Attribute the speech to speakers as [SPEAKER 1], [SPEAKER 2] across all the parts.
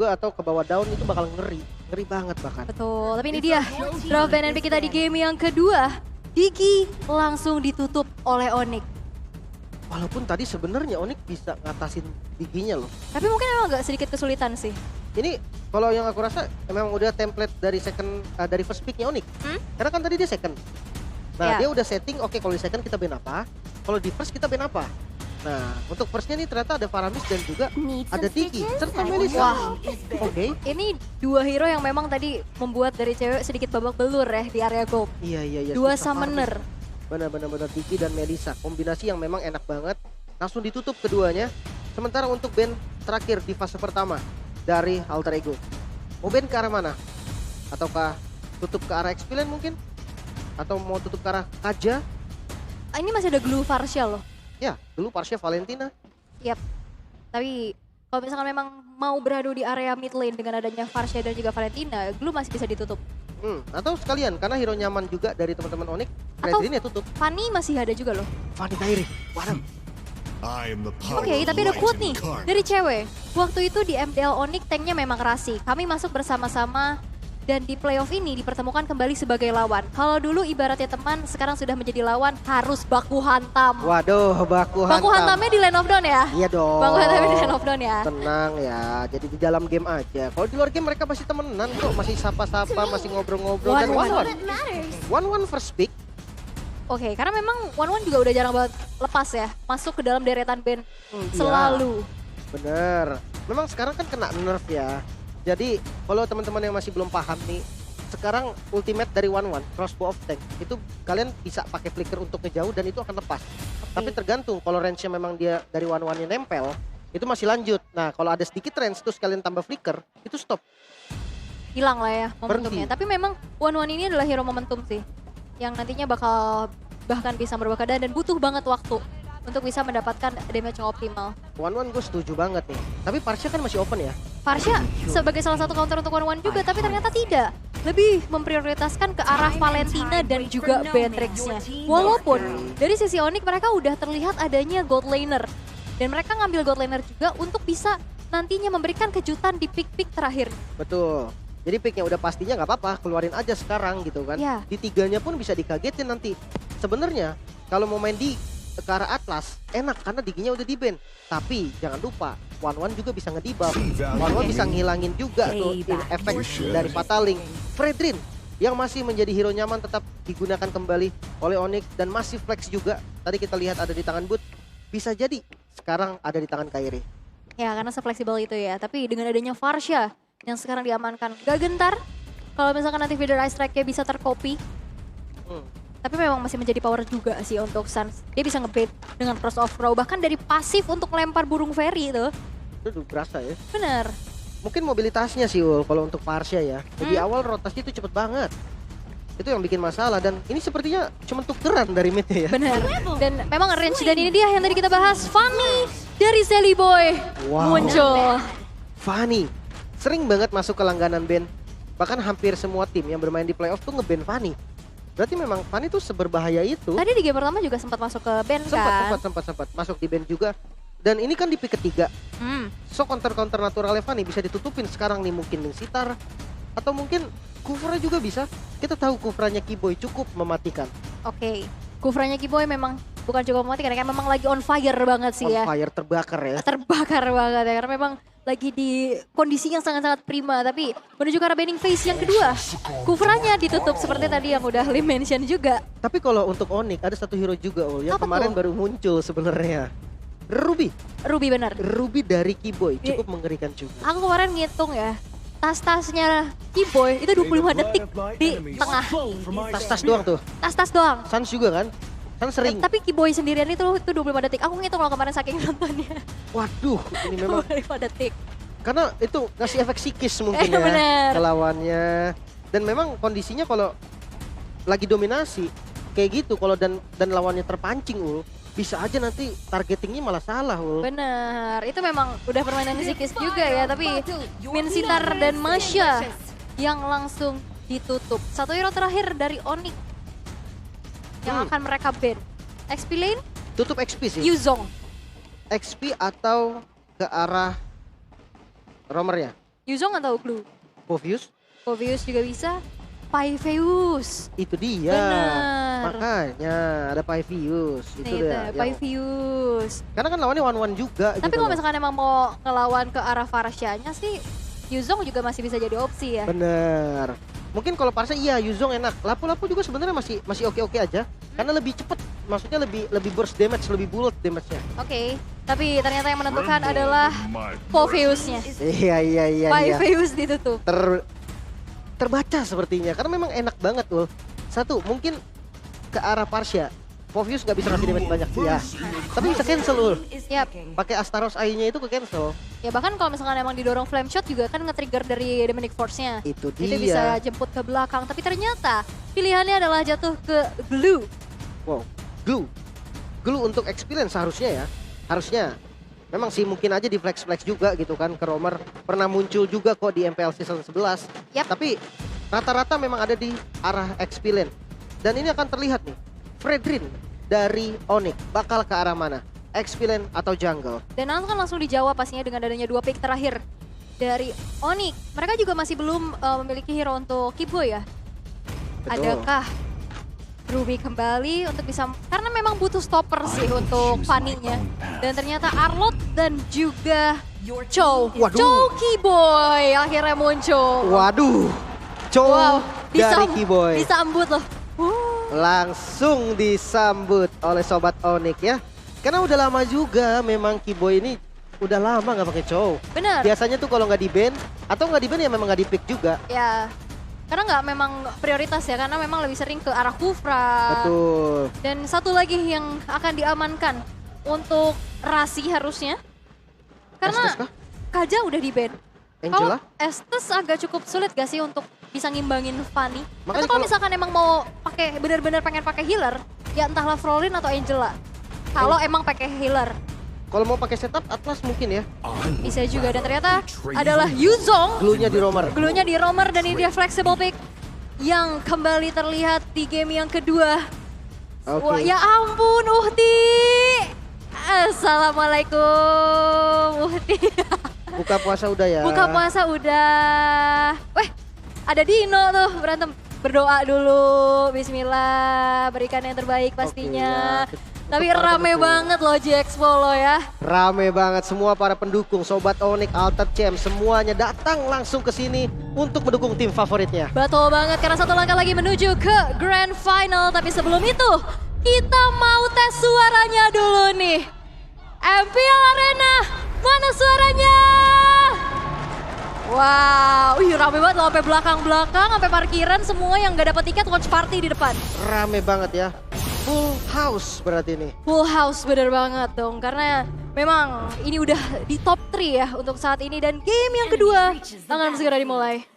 [SPEAKER 1] juga atau ke bawah down itu bakal ngeri. Ngeri banget bahkan.
[SPEAKER 2] Betul, tapi ini dia drop BNB kita di game yang kedua. Digi langsung ditutup oleh Onyx.
[SPEAKER 1] Walaupun tadi sebenarnya Onyx bisa ngatasin Diginya loh.
[SPEAKER 2] Tapi mungkin emang agak sedikit kesulitan sih.
[SPEAKER 1] Ini kalau yang aku rasa memang udah template dari dari first picknya Onyx. Karena kan tadi dia second. Nah dia udah setting, oke kalau di second kita ban apa, kalau di first kita ban apa. Nah untuk firstnya nih ternyata ada Faramis dan juga ada Digi serta Melissa.
[SPEAKER 2] Wah,
[SPEAKER 1] Oke.
[SPEAKER 2] ini dua hero yang memang tadi membuat dari cewek sedikit babak belur ya di area gold.
[SPEAKER 1] Iya.
[SPEAKER 2] Dua summoner.
[SPEAKER 1] Benar-benar Digi dan Melissa. Kombinasi yang memang enak banget. Langsung ditutup keduanya. Sementara untuk band terakhir di fase pertama dari Alter Ego. Mau band ke arah mana? Ataukah tutup ke arah Xpilen mungkin? Atau mau tutup ke arah Kaja?
[SPEAKER 2] Ini masih ada Glue Partial loh.
[SPEAKER 1] Ya, dulu Parsha Valentina.
[SPEAKER 2] Yap. Tapi kalau misalkan memang mau beradu di area mid lane dengan adanya Farsha dan juga Valentina, Glue masih bisa ditutup.
[SPEAKER 1] Atau sekalian karena hero nyaman juga dari teman-teman Onyx,
[SPEAKER 2] Atau
[SPEAKER 1] Fredrin ya tutup.
[SPEAKER 2] Fanny masih ada juga loh.
[SPEAKER 1] Fanny Kairi. Waduh.
[SPEAKER 2] Oke, tapi ada quote nih dari cewek. Waktu itu di MDL Onyx tanknya memang Rasi. Kami masuk bersama-sama dan di playoff ini dipertemukan kembali sebagai lawan. Kalau dulu ibaratnya teman, sekarang sudah menjadi lawan, harus baku hantam.
[SPEAKER 1] Waduh, baku hantam.
[SPEAKER 2] Baku hantamnya di Lane of Dawn ya?
[SPEAKER 1] Iya dong.
[SPEAKER 2] Baku hantamnya di Lane of Dawn ya?
[SPEAKER 1] Tenang ya, jadi di dalam game aja. Kalau di luar game mereka masih temenan kok, masih sapa-sapa, masih ngobrol-ngobrol. Dan one first pick.
[SPEAKER 2] Oke, karena memang One juga udah jarang banget lepas ya, masuk ke dalam deretan band selalu.
[SPEAKER 1] Bener, memang sekarang kan kena nerf ya. Jadi kalau teman-teman yang masih belum paham nih, sekarang ultimate dari One crossbow of tank itu kalian bisa pakai flicker untuk ngejauh dan itu akan lepas. Tapi tergantung kalau range-nya memang dia dari One-nya nempel, itu masih lanjut. Nah kalau ada sedikit range terus kalian tambah flicker, itu stop.
[SPEAKER 2] Hilang lah ya momentumnya. Tapi memang One ini adalah hero momentum sih, yang nantinya bakal bahkan bisa merubah keadaan dan butuh banget waktu untuk bisa mendapatkan damage yang optimal.
[SPEAKER 1] One gue setuju banget nih. Tapi Parsha kan masih open ya?
[SPEAKER 2] Parsha sebagai salah satu counter untuk One juga, tapi ternyata tidak. Lebih memprioritaskan ke arah Valentina dan juga Beatrix-nya. Walaupun dari sisi Onyx mereka udah terlihat adanya gold laner. Dan mereka ngambil gold laner juga untuk bisa nantinya memberikan kejutan di pick-pick terakhir.
[SPEAKER 1] Betul. Jadi picknya udah pastinya nggak apa-apa, keluarin aja sekarang gitu kan.
[SPEAKER 2] Ya.
[SPEAKER 1] Di tiganya pun bisa dikagetin nanti. Sebenarnya kalau mau main di ke arah Atlas enak karena Diginya udah di-ban. Tapi jangan lupa One juga bisa nge-debuff. One bisa ngilangin juga tuh efek dari Fataling. Fredrin yang masih menjadi hero nyaman tetap digunakan kembali oleh Onyx dan masih flex juga. Tadi kita lihat ada di tangan Boot. Bisa jadi sekarang ada di tangan Kairi.
[SPEAKER 2] Ya karena se-fleksibel itu ya. Tapi dengan adanya Farsha yang sekarang diamankan, gak gentar kalau misalkan nanti Feather Ice Strike-nya bisa tercopy. Tapi memang masih menjadi power juga sih untuk Suns. Dia bisa ngebait dengan Cross of Row, bahkan dari pasif untuk lempar burung fairy itu.
[SPEAKER 1] Itu berasa ya.
[SPEAKER 2] Bener.
[SPEAKER 1] Mungkin mobilitasnya sih Ul, kalau untuk Parsha ya. Di awal rotasi itu cepet banget. Itu yang bikin masalah dan ini sepertinya cuma tukeran dari midnya ya.
[SPEAKER 2] Bener. Dan memang range dan ini dia yang tadi kita bahas. Fanny dari Sally Boy muncul.
[SPEAKER 1] Fanny sering banget masuk ke langganan band. Bahkan hampir semua tim yang bermain di playoff tuh nge-ban Fanny. Berarti memang Fanny tuh seberbahaya itu.
[SPEAKER 2] Tadi di game pertama juga sempat masuk ke band kan?
[SPEAKER 1] Sempat masuk di band juga. Dan ini kan di pick ketiga. So counter naturalnya Fanny bisa ditutupin sekarang nih mungkin dengan Sitar. Atau mungkin Kufra juga bisa. Kita tahu Kufranya Kiboy cukup mematikan.
[SPEAKER 2] Oke. Kufranya Kiboy memang bukan cukup mematikan, kan memang lagi on fire banget sih ya.
[SPEAKER 1] On fire, terbakar ya.
[SPEAKER 2] Terbakar banget ya, karena memang lagi di kondisi yang sangat-sangat prima. Tapi menuju ke arah banning phase yang kedua, Kufranya ditutup seperti tadi yang udah Lim mention juga.
[SPEAKER 1] Tapi kalau untuk Onyx ada satu hero juga yang kemarin baru muncul sebenarnya. Ruby benar. Ruby dari Kiboy cukup mengerikan juga.
[SPEAKER 2] Aku kemarin ngitung ya, tas-tasnya Kiboy itu 25 detik di tengah.
[SPEAKER 1] Tas-tas doang tuh.
[SPEAKER 2] Tas-tas doang.
[SPEAKER 1] Sans juga kan? Sans sering.
[SPEAKER 2] Tapi Kiboy sendirian itu 25 detik. Aku ngitung kalau kemarin saking nontonnya.
[SPEAKER 1] Waduh, ini memang
[SPEAKER 2] 25 detik.
[SPEAKER 1] Karena itu ngasih efek psikis mungkin ya
[SPEAKER 2] bener.
[SPEAKER 1] ke lawannya. Dan memang kondisinya kalau lagi dominasi kayak gitu, kalau dan lawannya terpancing bisa aja nanti targetingnya malah salah
[SPEAKER 2] Bener, itu memang udah permainan psikis juga ya. Tapi Min Sitar dan Masha yang langsung ditutup. Satu hero terakhir dari Onyx yang akan mereka ban. XP lane?
[SPEAKER 1] Tutup XP sih.
[SPEAKER 2] Yuzong.
[SPEAKER 1] XP atau ke arah roamernya.
[SPEAKER 2] Yuzong atau Glue?
[SPEAKER 1] Povius
[SPEAKER 2] Povius juga bisa. Pyveus.
[SPEAKER 1] itu dia.
[SPEAKER 2] Bener.
[SPEAKER 1] Makanya ada Pyvius itu
[SPEAKER 2] Nah,
[SPEAKER 1] dia.
[SPEAKER 2] Pyveus.
[SPEAKER 1] Karena kan lawannya one juga
[SPEAKER 2] Tapi
[SPEAKER 1] gitu
[SPEAKER 2] kalau
[SPEAKER 1] loh.
[SPEAKER 2] misalkan emang mau ngelawan ke arah Farshanya sih, Yuzong juga masih bisa jadi opsi ya.
[SPEAKER 1] Bener. Mungkin kalau Parsa iya Yuzong enak. Lapu-lapu juga sebenarnya masih oke-oke aja. Karena lebih cepet, maksudnya lebih burst damage, lebih bullet damage-nya.
[SPEAKER 2] Oke, tapi ternyata yang menentukan adalah Poveusnya.
[SPEAKER 1] Iya.
[SPEAKER 2] Pyveus ditutup.
[SPEAKER 1] Terbaca sepertinya karena memang enak banget loh. Satu, mungkin ke arah Parsha. Povius nggak bisa ngasih damage banyak ya. Tapi bisa cancel loh.
[SPEAKER 2] Yap.
[SPEAKER 1] Pakai Astaros AI-nya itu ke cancel.
[SPEAKER 2] Ya bahkan kalau misalkan emang didorong flame shot juga kan nge-trigger dari Demonic Force-nya.
[SPEAKER 1] Itu
[SPEAKER 2] Itu bisa
[SPEAKER 1] dia.
[SPEAKER 2] jemput ke belakang. Tapi ternyata pilihannya adalah jatuh ke Blue.
[SPEAKER 1] Wow. Glue untuk experience seharusnya ya. Harusnya. Memang sih mungkin aja di flex juga gitu kan ke Romer. Pernah muncul juga kok di MPL season 11.
[SPEAKER 2] Yap.
[SPEAKER 1] Tapi rata-rata memang ada di arah experience. Dan ini akan terlihat nih. Fredrin dari Onyx bakal ke arah mana? Experience atau jungle?
[SPEAKER 2] Dan kan langsung dijawab pastinya dengan adanya 2 pick terakhir dari Onyx. Mereka juga masih belum memiliki hero untuk Kiboy ya.
[SPEAKER 1] Betul.
[SPEAKER 2] Adakah Ruby kembali untuk bisa, karena memang butuh stopper sih untuk Fanny-nya. Dan ternyata Arlot dan juga Chow.
[SPEAKER 1] Waduh.
[SPEAKER 2] Chow Kiboy akhirnya muncul.
[SPEAKER 1] Waduh. Chow dari Kiboy.
[SPEAKER 2] Disambut loh.
[SPEAKER 1] Langsung disambut oleh sobat Onyx ya. Karena udah lama juga memang Kiboy ini udah lama nggak pakai Chow.
[SPEAKER 2] Bener.
[SPEAKER 1] Biasanya tuh kalau nggak di ban atau nggak di ban ya memang nggak di pick juga.
[SPEAKER 2] Ya, karena nggak memang prioritas ya, karena memang lebih sering ke arah Kufra.
[SPEAKER 1] Betul.
[SPEAKER 2] Dan satu lagi yang akan diamankan untuk Rasi harusnya. Karena
[SPEAKER 1] Estes kah?
[SPEAKER 2] Kaja udah di ban.
[SPEAKER 1] Angela?
[SPEAKER 2] Kalau Estes agak cukup sulit gak sih untuk bisa ngimbangin Fanny?
[SPEAKER 1] Makanya
[SPEAKER 2] Atau kalau misalkan emang mau pakai benar-benar pengen pakai healer, ya entahlah Frolin atau Angela. Kalau emang pakai healer,
[SPEAKER 1] Kalau mau pakai setup Atlas mungkin ya.
[SPEAKER 2] bisa juga. Dan ternyata adalah Yuzong.
[SPEAKER 1] Glue-nya di Romer.
[SPEAKER 2] Glue-nya di Romer dan ini dia flexible pick yang kembali terlihat di game yang kedua.
[SPEAKER 1] Oke.
[SPEAKER 2] Wah, ya ampun Uhti. Assalamualaikum Uhti.
[SPEAKER 1] Buka puasa udah ya.
[SPEAKER 2] Buka puasa udah. Weh, ada Dino tuh berantem. Berdoa dulu, bismillah, berikan yang terbaik pastinya.
[SPEAKER 1] Oke, ya.
[SPEAKER 2] Tapi
[SPEAKER 1] Untuk para
[SPEAKER 2] rame
[SPEAKER 1] pendukung.
[SPEAKER 2] banget loh JXPO lo ya.
[SPEAKER 1] Rame banget semua para pendukung, sobat Onyx, Alter Champ, semuanya datang langsung ke sini untuk mendukung tim favoritnya.
[SPEAKER 2] Betul banget, karena satu langkah lagi menuju ke Grand Final. Tapi sebelum itu, kita mau tes suaranya dulu nih. MPL Arena, mana suaranya? Wow, rame banget loh sampai belakang-belakang, sampai parkiran semua yang gak dapat tiket watch party di depan.
[SPEAKER 1] Rame banget ya. Full house berarti ini.
[SPEAKER 2] Full house bener banget dong, karena memang ini udah di top 3 ya untuk saat ini. Dan game yang kedua akan segera dimulai.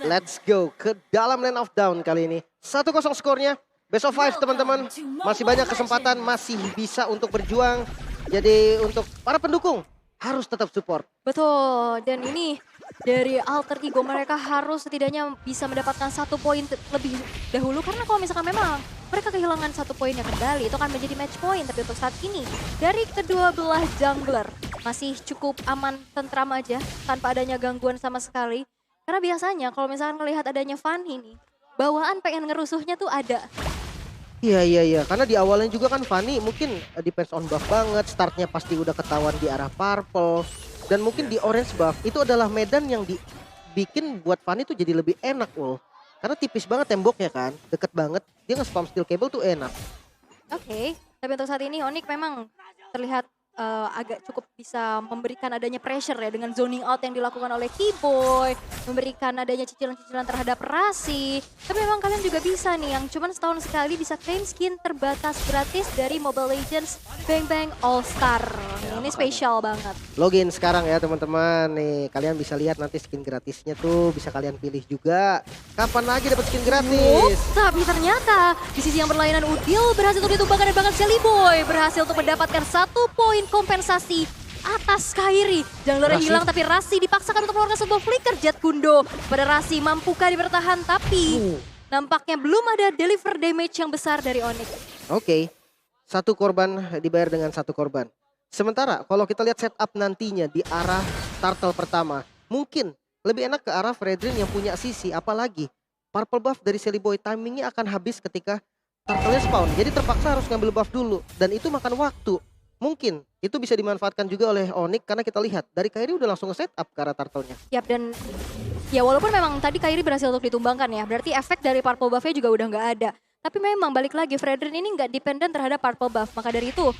[SPEAKER 1] Let's go ke dalam lane of down kali ini. 1-0 skornya. Best of 5 teman-teman. Masih banyak kesempatan, masih bisa untuk berjuang. Jadi untuk para pendukung harus tetap support.
[SPEAKER 2] Betul, dan ini dari alter ego mereka harus setidaknya bisa mendapatkan 1 poin lebih dahulu. Karena kalau misalkan memang mereka kehilangan 1 poinnya kembali, itu akan menjadi match point. Tapi untuk saat ini, dari kedua belah jungler masih cukup aman, tentram aja, tanpa adanya gangguan sama sekali. Karena biasanya kalau misalkan melihat adanya Fanny nih, bawaan pengen ngerusuhnya tuh ada.
[SPEAKER 1] Iya. Karena di awalnya juga kan Fanny mungkin depends on buff banget. Startnya pasti udah ketahuan di arah purple. Dan mungkin di orange buff itu adalah medan yang dibikin buat Fanny tuh jadi lebih enak loh. Karena tipis banget temboknya kan, deket banget. Dia nge-spam steel cable tuh enak.
[SPEAKER 2] Oke, tapi untuk saat ini Onyx memang terlihat agak cukup bisa memberikan adanya pressure ya dengan zoning out yang dilakukan oleh Kiboy, memberikan adanya cicilan-cicilan terhadap Rasi. Tapi memang kalian juga bisa nih yang cuman setahun sekali bisa claim skin terbatas gratis dari Mobile Legends Bang Bang All Star. Ini spesial banget.
[SPEAKER 1] Login sekarang ya teman-teman. Nih kalian bisa lihat nanti skin gratisnya tuh bisa kalian pilih juga. Kapan lagi dapat skin gratis?
[SPEAKER 2] Tapi ternyata di sisi yang berlainan Udil berhasil untuk ditumbangkan dan bahkan Shelly Boy berhasil untuk mendapatkan 1 poin kompensasi atas Kairi. Junglernya
[SPEAKER 1] Rasi.
[SPEAKER 2] hilang tapi Rasi dipaksakan untuk mengeluarkan sebuah flicker Jet Gundo. Pada Rasi mampukah dibertahan tapi nampaknya belum ada deliver damage yang besar dari Onyx.
[SPEAKER 1] Oke. 1 korban dibayar dengan 1 korban. Sementara kalau kita lihat setup nantinya di arah turtle pertama. Mungkin lebih enak ke arah Fredrin yang punya sisi. Apalagi purple buff dari Silly Boy timingnya akan habis ketika turtle-nya spawn. Jadi terpaksa harus ngambil buff dulu dan itu makan waktu. Mungkin itu bisa dimanfaatkan juga oleh Onyx karena kita lihat dari Kairi udah langsung nge-setup ke arah turtle-nya.
[SPEAKER 2] Yap, dan ya walaupun memang tadi Kairi berhasil untuk ditumbangkan ya, berarti efek dari purple buff-nya juga udah nggak ada. Tapi memang balik lagi Fredrin ini nggak dependen terhadap purple buff, maka dari itu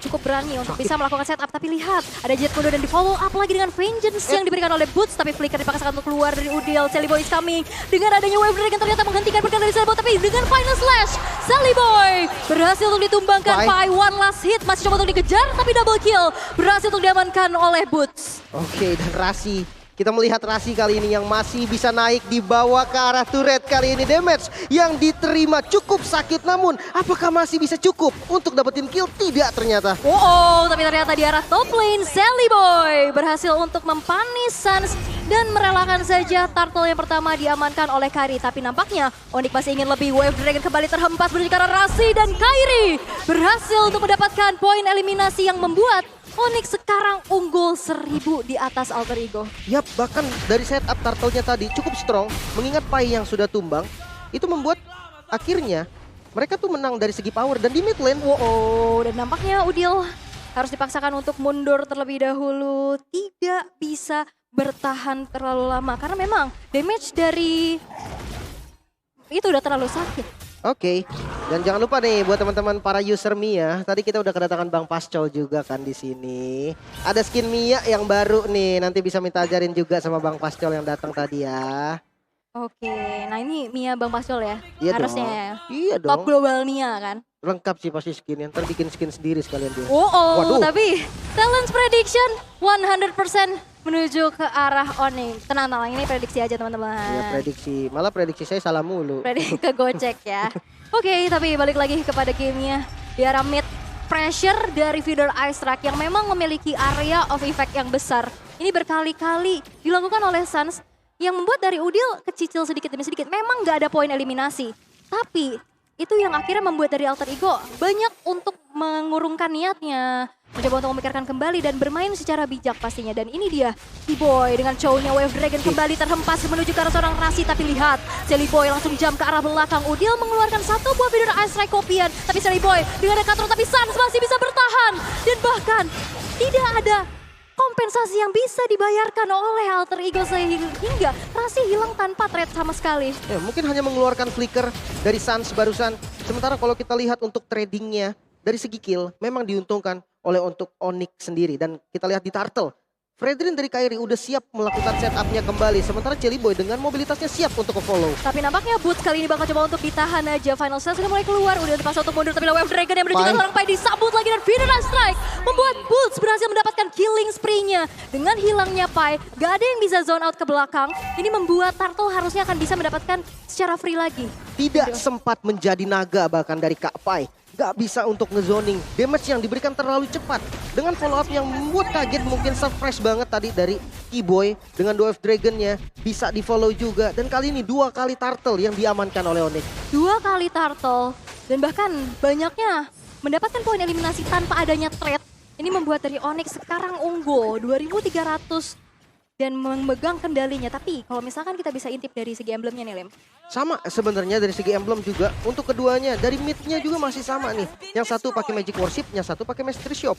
[SPEAKER 2] cukup berani untuk bisa melakukan setup. Tapi lihat, ada Jet Kundo dan di follow up lagi dengan Vengeance yang diberikan oleh Boots. Tapi Flicker dipaksakan untuk keluar dari Udil. Silly Boy is coming. Dengan adanya Wave Dragon ternyata menghentikan pergerakan dari Silly Boy. Tapi dengan Final Slash, Silly Boy berhasil untuk ditumbangkan. Pai one last hit, masih coba untuk dikejar. Tapi double kill berhasil untuk diamankan oleh Boots.
[SPEAKER 1] Oke, dan Rasi. Kita melihat Rasi kali ini yang masih bisa naik dibawa ke arah turret. Kali ini damage yang diterima cukup sakit, namun apakah masih bisa cukup untuk dapetin kill? Tidak ternyata.
[SPEAKER 2] Tapi ternyata di arah top lane Silly Boy berhasil untuk mempanis Suns dan merelakan saja turtle yang pertama diamankan oleh Kairi. Tapi nampaknya Onyx masih ingin lebih. Wave Dragon kembali terhempas menuju ke arah Rasi dan Kairi berhasil untuk mendapatkan poin eliminasi yang membuat Onyx sekarang unggul 1000 di atas Alter Ego.
[SPEAKER 1] Yap, bahkan dari setup turtle-nya tadi cukup strong. Mengingat Pai yang sudah tumbang, itu membuat akhirnya mereka tuh menang dari segi power. Dan di mid lane,
[SPEAKER 2] dan nampaknya Udil harus dipaksakan untuk mundur terlebih dahulu. Tidak bisa bertahan terlalu lama karena memang damage dari itu udah terlalu sakit.
[SPEAKER 1] Oke, dan jangan lupa nih buat teman-teman para user Mia, tadi kita udah kedatangan Bang Pascol juga kan di sini. Ada skin Mia yang baru nih, nanti bisa minta ajarin juga sama Bang Pascol yang datang tadi ya.
[SPEAKER 2] Oke, nah ini Mia Bang Pascol ya,
[SPEAKER 1] Iya
[SPEAKER 2] harusnya
[SPEAKER 1] dong.
[SPEAKER 2] ya.
[SPEAKER 1] Iya dong.
[SPEAKER 2] Top global Mia kan.
[SPEAKER 1] Lengkap sih pasti skinnya, ntar bikin skin sendiri sekalian dia.
[SPEAKER 2] Waduh. Tapi talent prediction 100% menuju ke arah Onyx. Tenang, ini prediksi aja teman-teman.
[SPEAKER 1] Iya prediksi, malah prediksi saya salah mulu.
[SPEAKER 2] Prediksi ke Gojek ya. Oke, tapi balik lagi kepada gamenya. Di arah mid, pressure dari feeder Ice Strike yang memang memiliki area of effect yang besar. Ini berkali-kali dilakukan oleh Suns yang membuat dari Udil kecicil sedikit demi sedikit. Memang nggak ada poin eliminasi. Tapi itu yang akhirnya membuat dari Alter Ego banyak untuk mengurungkan niatnya. Mencoba untuk memikirkan kembali dan bermain secara bijak pastinya. Dan ini dia, T-Boy dengan show-nya Wave Dragon kembali terhempas menuju ke arah seorang Rasi. Tapi lihat, Silly Boy langsung jump ke arah belakang. Udil mengeluarkan satu buah feeder Ice Strike kopian. Tapi Silly Boy dengan Dekatron, tapi Suns masih bisa bertahan. Dan bahkan tidak ada kompensasi yang bisa dibayarkan oleh Alter Ego sehingga Rasi hilang tanpa trade sama sekali.
[SPEAKER 1] Ya, mungkin hanya mengeluarkan flicker dari Suns barusan. Sementara kalau kita lihat untuk tradingnya, dari segi kill memang diuntungkan oleh untuk Onyx sendiri. Dan kita lihat di Turtle, Fredrin dari Kairi udah siap melakukan setupnya kembali. Sementara Silly Boy dengan mobilitasnya siap untuk follow.
[SPEAKER 2] Tapi nampaknya Boots kali ini bakal coba untuk ditahan aja. Final Sales sudah mulai keluar, udah dipaksa untuk mundur. Tapi Wave Dragon yang menuju ke seorang Pai disambut lagi dan Feeder Strike membuat Boots berhasil mendapatkan killing spree-nya. Dengan hilangnya Pai, gak ada yang bisa zone out ke belakang. Ini membuat Turtle harusnya akan bisa mendapatkan secara free lagi.
[SPEAKER 1] Tidak sempat menjadi naga bahkan dari Kak Pai. Gak bisa untuk ngezoning. Damage yang diberikan terlalu cepat. Dengan follow up yang membuat kaget, mungkin surprise banget tadi dari T-Boy. Dengan Wave Dragon-nya bisa di follow juga. Dan kali ini 2 kali Turtle yang diamankan oleh Onyx.
[SPEAKER 2] 2 kali Turtle. Dan bahkan banyaknya mendapatkan poin eliminasi tanpa adanya trade. Ini membuat dari Onyx sekarang unggul 2300 dan memegang kendalinya. Tapi kalau misalkan kita bisa intip dari segi emblemnya nih Lem.
[SPEAKER 1] Sama sebenarnya dari segi emblem juga. Untuk keduanya dari mid-nya juga masih sama nih. Yang satu pakai Magic Worship, yang satu pakai Mystery Shop.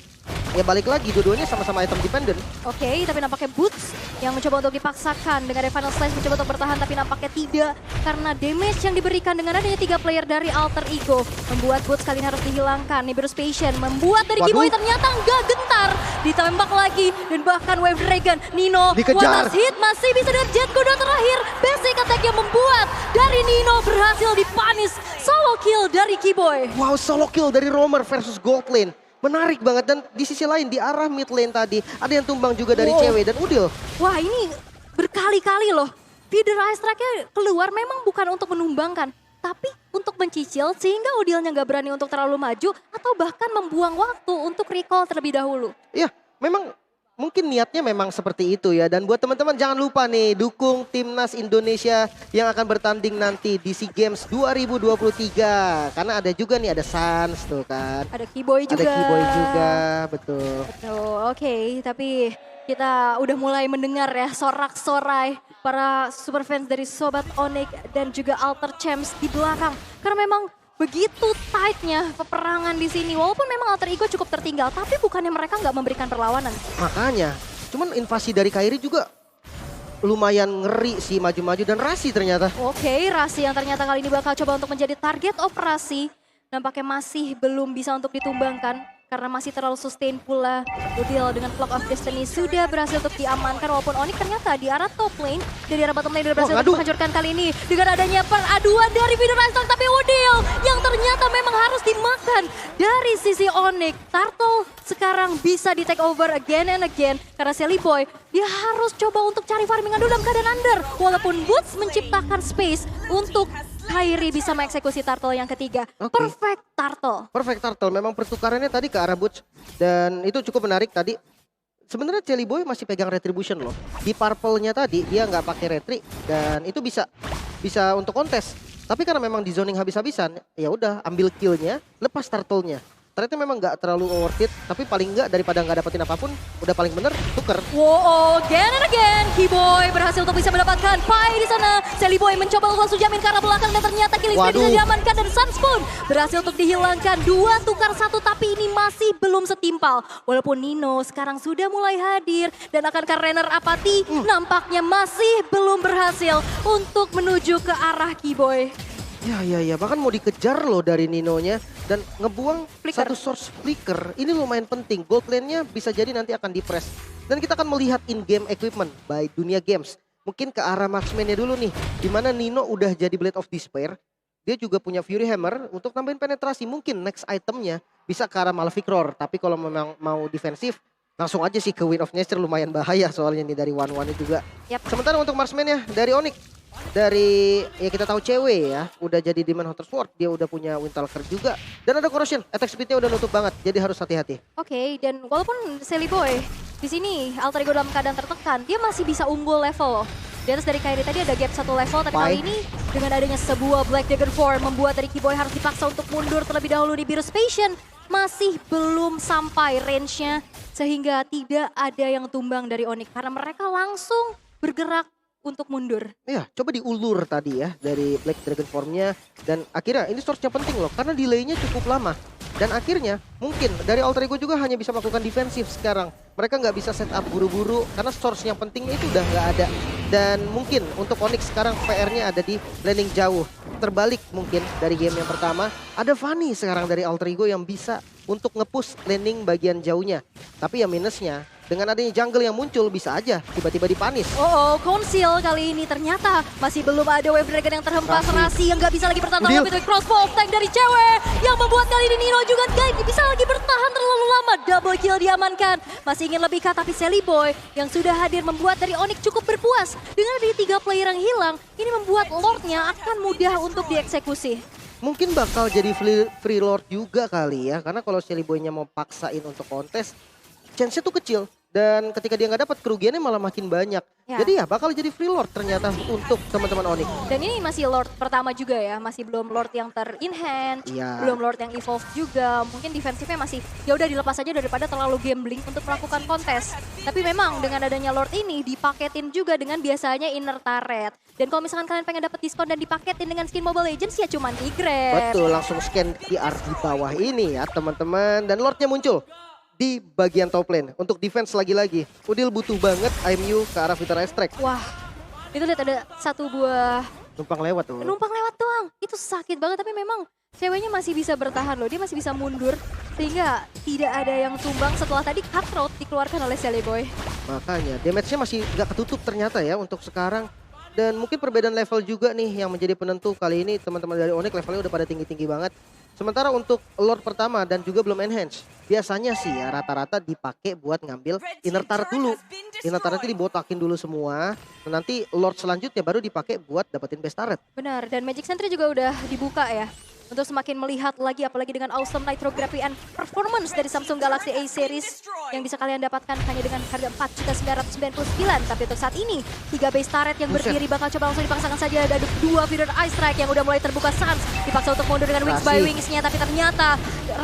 [SPEAKER 1] Ya balik lagi, dua-duanya sama-sama item dependent.
[SPEAKER 2] Oke, tapi nampaknya Boots yang mencoba untuk dipaksakan dengan Final Slice mencoba untuk bertahan, tapi nampaknya tidak. Karena damage yang diberikan dengan adanya 3 player dari Alter Ego membuat Boots kali ini harus dihilangkan. Nibrus Patient membuat dari Kiboy ternyata nggak gentar. Ditembak lagi dan bahkan Wave Dragon, Nino,
[SPEAKER 1] dikejar.
[SPEAKER 2] One last hit masih bisa dengan Jet Kudo terakhir. Basic attack yang membuat dari Nino berhasil dipanis. Solo kill dari Kiboy.
[SPEAKER 1] Wow, solo kill dari Romer versus Gold Lane. Menarik banget. Dan di sisi lain di arah mid lane tadi ada yang tumbang juga dari cewek dan Udil.
[SPEAKER 2] Wah, ini berkali-kali loh. Feeder Ice Strike-nya keluar memang bukan untuk menumbangkan, tapi untuk mencicil sehingga Udilnya nggak berani untuk terlalu maju atau bahkan membuang waktu untuk recall terlebih dahulu.
[SPEAKER 1] Iya, memang mungkin niatnya memang seperti itu ya. Dan buat teman-teman jangan lupa nih dukung Timnas Indonesia yang akan bertanding nanti di SEA Games 2023. Karena ada juga nih, ada Suns tuh kan.
[SPEAKER 2] Ada Kiboy juga.
[SPEAKER 1] Ada Kiboy juga, betul.
[SPEAKER 2] Betul, oke. Tapi Kita udah mulai mendengar ya sorak-sorai para super fans dari Sobat Onyx dan juga Alter Champs di belakang. Karena memang begitu tightnya peperangan di sini. Walaupun memang Alter Ego cukup tertinggal, tapi bukannya mereka nggak memberikan perlawanan.
[SPEAKER 1] Makanya, cuman invasi dari Kairi juga lumayan ngeri sih, maju-maju, dan Rasi ternyata.
[SPEAKER 2] Oke, Rasi yang ternyata kali ini bakal coba untuk menjadi target operasi. Nampaknya masih belum bisa untuk ditumbangkan. Karena masih terlalu sustain pula. Udil dengan Flock of Destiny sudah berhasil untuk diamankan. Walaupun Onyx ternyata di arah top lane, dari arah bottom lane sudah berhasil untuk menghancurkan kali ini. Dengan adanya peraduan dari Video Restart, tapi Udil yang ternyata memang harus dimakan dari sisi Onyx. Turtle sekarang bisa di take over again and again. Karena Sally Boy, dia harus coba untuk cari farmingan dulu dalam keadaan under. Walaupun Boots menciptakan space untuk Kairi bisa mengeksekusi Turtle yang ketiga. Perfect Turtle.
[SPEAKER 1] Perfect Turtle, memang pertukarannya tadi ke arah Butch. Dan itu cukup menarik tadi. Sebenarnya Jelly Boy masih pegang Retribution loh. Di purple-nya tadi dia nggak pakai retri dan itu bisa untuk kontes. Tapi karena memang di zoning habis-habisan, ya udah ambil kill-nya, lepas Turtle-nya. Ternyata memang nggak terlalu worth it, tapi paling nggak daripada nggak dapetin apapun, udah paling bener tuker.
[SPEAKER 2] Wow, again and again, Keyboy berhasil untuk bisa mendapatkan Pai di sana. Sally Boy mencoba untuk langsung jamin ke arah belakang dan ternyata kill bisa diamankan dan Sunspoon berhasil untuk dihilangkan. 2 tukar 1 tapi ini masih belum setimpal. Walaupun Nino sekarang sudah mulai hadir dan akankah Renner Apathy nampaknya masih belum berhasil untuk menuju ke arah Keyboy.
[SPEAKER 1] Ya, bahkan mau dikejar loh dari Ninonya dan ngebuang satu source flicker. Ini lumayan penting, gold lane-nya bisa jadi nanti akan di-press. Dan kita akan melihat in-game equipment by Dunia Games. Mungkin ke arah marksman-nya dulu nih, dimana Nino udah jadi Blade of Despair. Dia juga punya Fury Hammer untuk nambahin penetrasi. Mungkin next itemnya bisa ke arah Malefic Roar. Tapi kalau memang mau defensif, langsung aja sih ke Wind of Nature, lumayan bahaya soalnya nih dari one-one juga. Sementara untuk marksman-nya dari Onyx. Dari ya kita tahu cewek ya, udah jadi Demon Hunter Sword, dia udah punya Windtalker juga. Dan ada Corrosion, attack speed-nya udah nutup banget, jadi harus hati-hati.
[SPEAKER 2] Oke, dan walaupun Sally Boy di sini Alter Ego dalam keadaan tertekan, dia masih bisa unggul level loh. Di atas dari Kairi tadi ada gap 1 level, tapi kali ini dengan adanya sebuah Black Dagger 4 membuat dari Keyboy harus dipaksa untuk mundur terlebih dahulu di Biru Station. Masih belum sampai range-nya, sehingga tidak ada yang tumbang dari Onyx karena mereka langsung bergerak untuk mundur.
[SPEAKER 1] Iya, coba diulur tadi ya dari Black Dragon Form-nya. Dan akhirnya ini source-nya penting loh, karena delay-nya cukup lama. Dan akhirnya mungkin dari Alter Ego juga hanya bisa melakukan defensif sekarang. Mereka nggak bisa set up buru-buru karena source yang pentingnya itu udah nggak ada. Dan mungkin untuk Onyx sekarang PR-nya ada di laning jauh. Terbalik mungkin dari game yang pertama. Ada Fanny sekarang dari Alter Ego yang bisa untuk nge-push laning bagian jauhnya. Tapi ya minusnya, dengan adanya jungle yang muncul bisa aja tiba-tiba dipanis.
[SPEAKER 2] Conceal kali ini ternyata masih belum ada Wave Dragon yang terhempas. Rasi yang gak bisa lagi bertahan terlalu lama. Crossbow tank dari cewek yang membuat kali ini Nino juga gak bisa lagi bertahan terlalu lama. Double kill diamankan. Masih ingin lebih kah, tapi Sally Boy yang sudah hadir membuat dari Onyx cukup berpuas. Dengan ada 3 player yang hilang, ini membuat Lordnya akan mudah untuk dieksekusi.
[SPEAKER 1] Mungkin bakal jadi free Lord juga kali ya, karena kalau Sally Boy-nya mau paksain untuk kontes, chance-nya tuh kecil. Dan ketika dia nggak dapat, kerugiannya malah makin banyak. Jadi ya bakal jadi free Lord ternyata untuk teman-teman Onyx.
[SPEAKER 2] Dan ini masih Lord pertama juga ya, masih belum Lord yang ter-enhance, belum Lord yang evolve juga. Mungkin defensifnya masih ya udah dilepas aja daripada terlalu gambling untuk melakukan kontes. Tapi memang dengan adanya Lord ini dipaketin juga dengan biasanya inner turret. Dan kalau misalkan kalian pengen dapat diskon dan dipaketin dengan skin Mobile Legends ya cuman di Grab.
[SPEAKER 1] Betul, langsung scan QR di bawah ini ya teman-teman. Dan Lordnya muncul di bagian top lane untuk defense lagi-lagi. Udil butuh banget IMU ke arah Vita Strike.
[SPEAKER 2] Wah, itu lihat ada 1 buah
[SPEAKER 1] numpang lewat tuh.
[SPEAKER 2] Numpang lewat doang. Itu sakit banget, tapi memang ceweknya masih bisa bertahan loh. Dia masih bisa mundur sehingga tidak ada yang tumbang setelah tadi cutthroat dikeluarkan oleh Sally Boy.
[SPEAKER 1] Makanya damage-nya masih gak ketutup ternyata ya untuk sekarang. Dan mungkin perbedaan level juga nih yang menjadi penentu kali ini. Teman-teman dari Onyx levelnya udah pada tinggi-tinggi banget. Sementara untuk Lord pertama dan juga belum enhance, biasanya sih ya rata-rata dipakai buat ngambil inner turret dulu. Inner turretnya dibotakin dulu semua, dan nanti Lord selanjutnya baru dipakai buat dapetin base turret.
[SPEAKER 2] Benar, dan Magic Sentry juga udah dibuka ya. untuk semakin melihat lagi, apalagi dengan awesome nitrography and performance dari Samsung Galaxy A series yang bisa kalian dapatkan hanya dengan harga 4.999. Tapi untuk saat ini 3 base turret yang berdiri bakal coba langsung dipaksakan saja. Ada 2 feeder ice strike yang udah mulai terbuka. Sans dipaksa untuk mundur dengan wings by wingsnya, tapi ternyata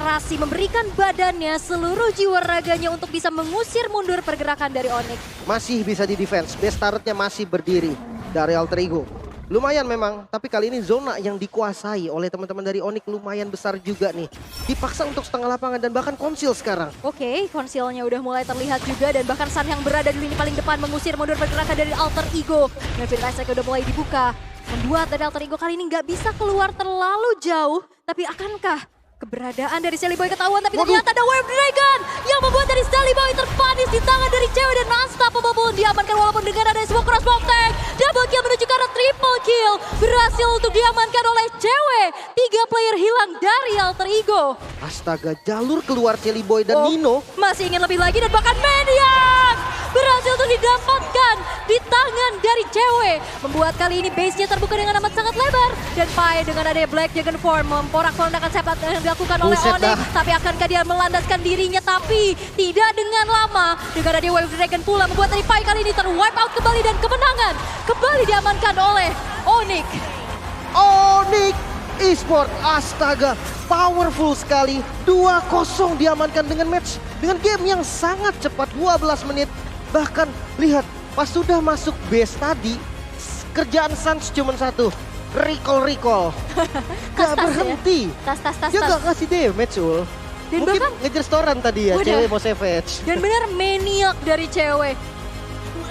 [SPEAKER 2] Rasi memberikan badannya seluruh jiwa raganya untuk bisa mengusir mundur pergerakan dari Onyx.
[SPEAKER 1] Masih bisa di defense, base turretnya masih berdiri dari Alter Ego. Lumayan memang, tapi kali ini zona yang dikuasai oleh teman-teman dari Onyx lumayan besar juga nih. Dipaksa untuk setengah lapangan dan bahkan konsil sekarang.
[SPEAKER 2] Oke, konsilnya udah mulai terlihat juga dan bahkan Sun yang berada di lini paling depan mengusir mundur pergerakan dari Alter Ego. Dan feeder ice udah mulai dibuka, membuat dari Alter Ego kali ini nggak bisa keluar terlalu jauh. Tapi akankah keberadaan dari Sally Boy ketahuan? Tapi ternyata ada Wave Dragon yang membuat dari Sally Boy terpanis di tangan dari cewek dan unstoppable pun diamankan walaupun dengan ada sebuah crossbow tag. Double kill menuju ke arah triple kill. Berhasil untuk diamankan oleh cewek. 3 player hilang dari Alter Ego.
[SPEAKER 1] Astaga, jalur keluar Sally Boy dan Nino.
[SPEAKER 2] Masih ingin lebih lagi dan bahkan Maniac berhasil untuk didapatkan di tangan dari cewek. Membuat kali ini base-nya terbuka dengan amat sangat lebar. Dan Pai dengan adanya Black Dragon Form memporak-porandakan sepat yang dilakukan oleh Onyx. Tapi akankah dia melandaskan dirinya? Tapi tidak dengan lama. Dengan adanya Wave Dragon pula membuat dari Pai kali ini terwipe out kembali dan kemenangan kembali diamankan oleh Onyx.
[SPEAKER 1] Onyx Esport, astaga, powerful sekali. 2-0 diamankan dengan match, dengan game yang sangat cepat, 12 menit. Bahkan lihat, pas sudah masuk base tadi, kerjaan Sans cuma satu, recall. Gak berhenti.
[SPEAKER 2] Tas.
[SPEAKER 1] Dia gak kasih damage, Ul.
[SPEAKER 2] Dan
[SPEAKER 1] mungkin
[SPEAKER 2] bahkan
[SPEAKER 1] ngejar restoran tadi ya, cewek mau savage.
[SPEAKER 2] Dan benar maniak dari cewek.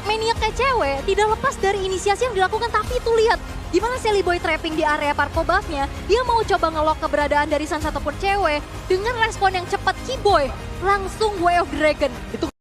[SPEAKER 2] Maniak kayak cewek tidak lepas dari inisiasi yang dilakukan. Tapi itu lihat, gimana Sally Boy trapping di area Parko buff-nya. Dia mau coba nge-lock keberadaan dari Sans ataupun cewek. Dengan respon yang cepat, Keyboy langsung Way of Dragon.
[SPEAKER 1] Itu